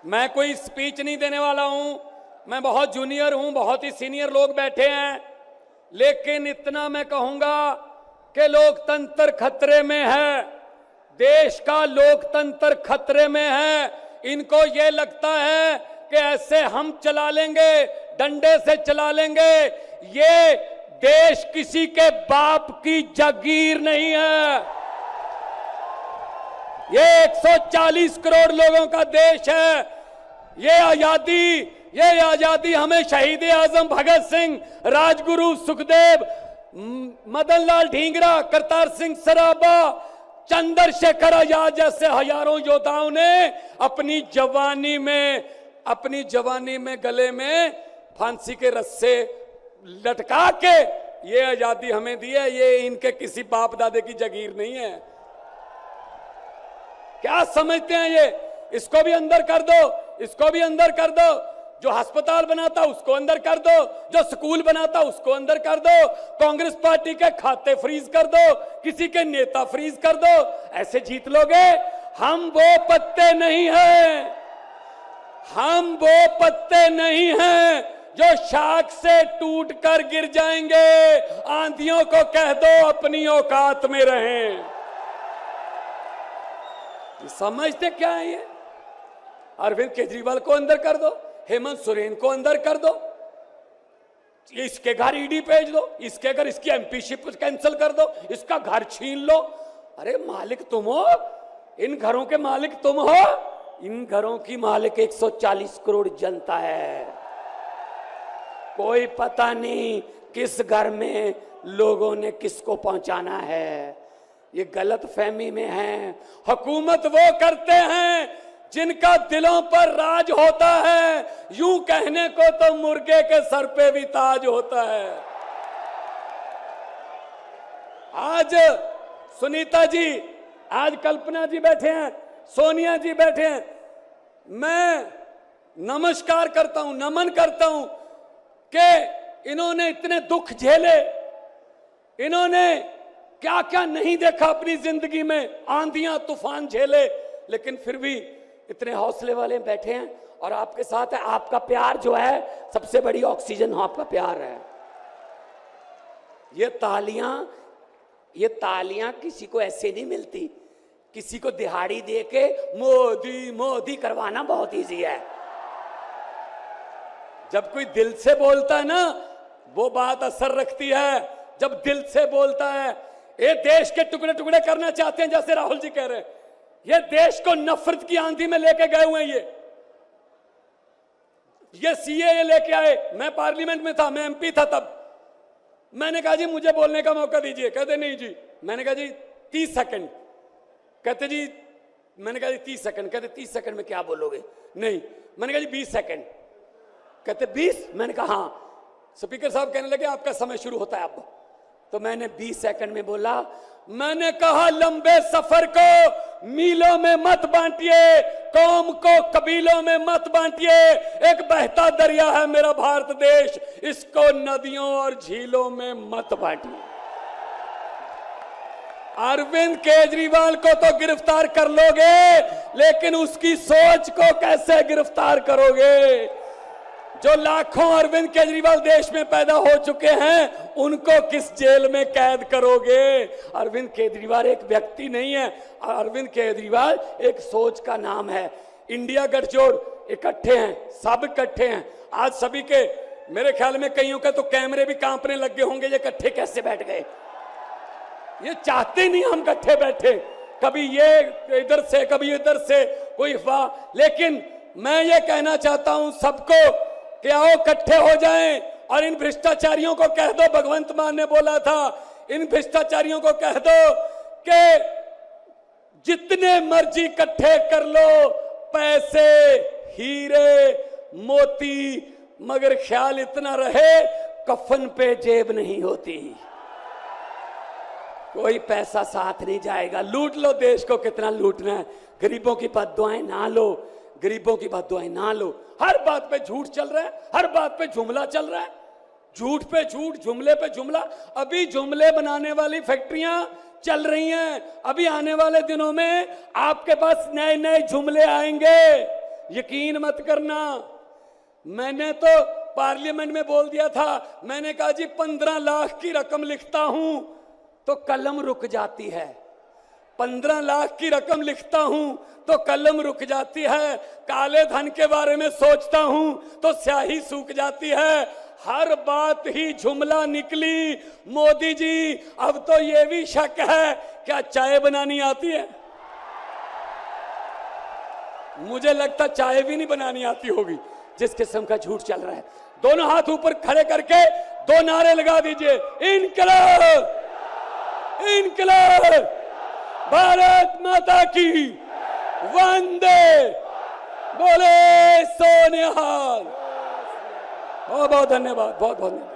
मैं कोई स्पीच नहीं देने वाला हूं, मैं बहुत जूनियर हूं, बहुत ही सीनियर लोग बैठे हैं, लेकिन इतना मैं कहूंगा कि लोकतंत्र खतरे में है, देश का लोकतंत्र खतरे में है। इनको ये लगता है कि ऐसे हम चला लेंगे, डंडे से चला लेंगे। ये देश किसी के बाप की जागीर नहीं है, ये 140 करोड़ लोगों का देश है। ये आजादी हमें शहीद आजम भगत सिंह, राजगुरु सुखदेव, मदन लाल ढींगरा, करतार सिंह सराबा, चंद्रशेखर आजाद जैसे हजारों योद्धाओं ने अपनी जवानी में गले में फांसी के रस्से लटका के ये आजादी हमें दी है। ये इनके किसी बाप दादे की जागीर नहीं है। क्या समझते हैं ये? इसको भी अंदर कर दो, इसको भी अंदर कर दो। जो अस्पताल बनाता उसको अंदर कर दो, जो स्कूल बनाता उसको अंदर कर दो, कांग्रेस पार्टी के खाते फ्रीज कर दो, किसी के नेता फ्रीज कर दो। ऐसे जीत लोगे? हम वो पत्ते नहीं हैं, हम वो पत्ते नहीं हैं जो शाख से टूट कर गिर जाएंगे। आंधियों को कह दो अपनी औकात में रहें। समझते क्या है ये? अरविंद केजरीवाल को अंदर कर दो, हेमंत सोरेन को अंदर कर दो, इसके घर ईडी भेज दो, इसके घर इसकी एमपीशिप कैंसिल कर दो, इसका घर छीन लो। अरे मालिक तुम हो, इन घरों के मालिक तुम हो। इन घरों की मालिक 140 करोड़ जनता है। कोई पता नहीं किस घर में लोगों ने किसको पहुंचाना है। ये गलत फहमी में है। हुकूमत वो करते हैं जिनका दिलों पर राज होता है। यूं कहने को तो मुर्गे के सर पे भी ताज होता है। आज सुनीता जी, आज कल्पना जी बैठे हैं, सोनिया जी बैठे हैं। मैं नमस्कार करता हूं, नमन करता हूं कि इन्होंने इतने दुख झेले, इन्होंने क्या क्या नहीं देखा अपनी जिंदगी में, आंधियां तूफान झेले, लेकिन फिर भी इतने हौसले वाले बैठे हैं और आपके साथ है। आपका प्यार जो है सबसे बड़ी ऑक्सीजन आपका प्यार है। ये तालियां किसी को ऐसे नहीं मिलती। किसी को दिहाड़ी देके मोदी मोदी करवाना बहुत इजी है। जब कोई दिल से बोलता है ना, वो बात असर रखती है। जब दिल से बोलता है, ये देश के टुकड़े टुकड़े करना चाहते हैं, जैसे राहुल जी कह रहे हैं। ये देश को नफरत की आंधी में लेके गए हुए हैं। ये सीएए लेके आए। मैं पार्लियामेंट में था, मैं एमपी था तब। मैंने कहा जी मुझे बोलने का मौका दीजिए। कहते नहीं जी। मैंने कहा जी 30 सेकंड। कहते जी, मैंने कहा जी 30 सेकंड। कहते 30 सेकंड में क्या बोलोगे? नहीं। मैंने कहा जी 20 सेकंड। कहते 20? मैंने कहा हाँ। स्पीकर साहब कहने लगे आपका समय शुरू होता है अब। तो मैंने 20 सेकंड में बोला, मैंने कहा लंबे सफर को मीलों में मत बांटिए, कौम को कबीलों में मत बांटिए। एक बहता दरिया है मेरा भारत देश, इसको नदियों और झीलों में मत बांटिए। अरविंद केजरीवाल को तो गिरफ्तार कर लोगे, लेकिन उसकी सोच को कैसे गिरफ्तार करोगे? जो लाखों अरविंद केजरीवाल देश में पैदा हो चुके हैं, उनको किस जेल में कैद करोगे? अरविंद केजरीवाल एक व्यक्ति नहीं है, अरविंद केजरीवाल एक सोच का नाम है। इंडिया गठजोड़ इकट्ठे हैं, सब इकट्ठे हैं। आज सभी के, मेरे ख्याल में कईयों के तो कैमरे भी कांपने लग गए होंगे, ये इकट्ठे कैसे बैठ गए? ये चाहते नहीं हम इकट्ठे बैठे, कभी ये इधर से कभी इधर से, कोई अफवाह। लेकिन मैं ये कहना चाहता हूं सबको कि आओ इकट्ठे हो जाएं और इन भ्रष्टाचारियों को कह दो, भगवंत मान ने बोला था, इन भ्रष्टाचारियों को कह दो कि जितने मर्जी इकट्ठे कर लो पैसे, हीरे, मोती, मगर ख्याल इतना रहे कफन पे जेब नहीं होती। कोई पैसा साथ नहीं जाएगा। लूट लो देश को, कितना लूटना है। गरीबों की बद्दुआएं ना लो, गरीबों की बद्दुआएं ना लो। हर बात पे झूठ चल रहा है, हर बात पे जुमला चल रहा है, झूठ पे झूठ, जुमले पे जुमला। अभी जुमले बनाने वाली फैक्ट्रियां चल रही हैं। अभी आने वाले दिनों में आपके पास नए नए जुमले आएंगे। यकीन मत करना, मैंने तो पार्लियामेंट में बोल दिया था, मैंने कहा जी 15 लाख की रकम लिखता हूं तो कलम रुक जाती है, 15 लाख की रकम लिखता हूं तो कलम रुक जाती है, काले धन के बारे में सोचता हूं तो स्याही सूख जाती है, हर बात ही जुमला निकली। मोदी जी अब तो ये भी शक है, क्या चाय बनानी आती है? मुझे लगता चाय भी नहीं बनानी आती होगी, जिस किस्म का झूठ चल रहा है। दोनों हाथ ऊपर खड़े करके 2 नारे लगा दीजिए, इनकलाब, इनकलाब, भारत माता की, वंदे, बोले सोनिहाल। बहुत बहुत धन्यवाद, बहुत बहुत धन्यवाद।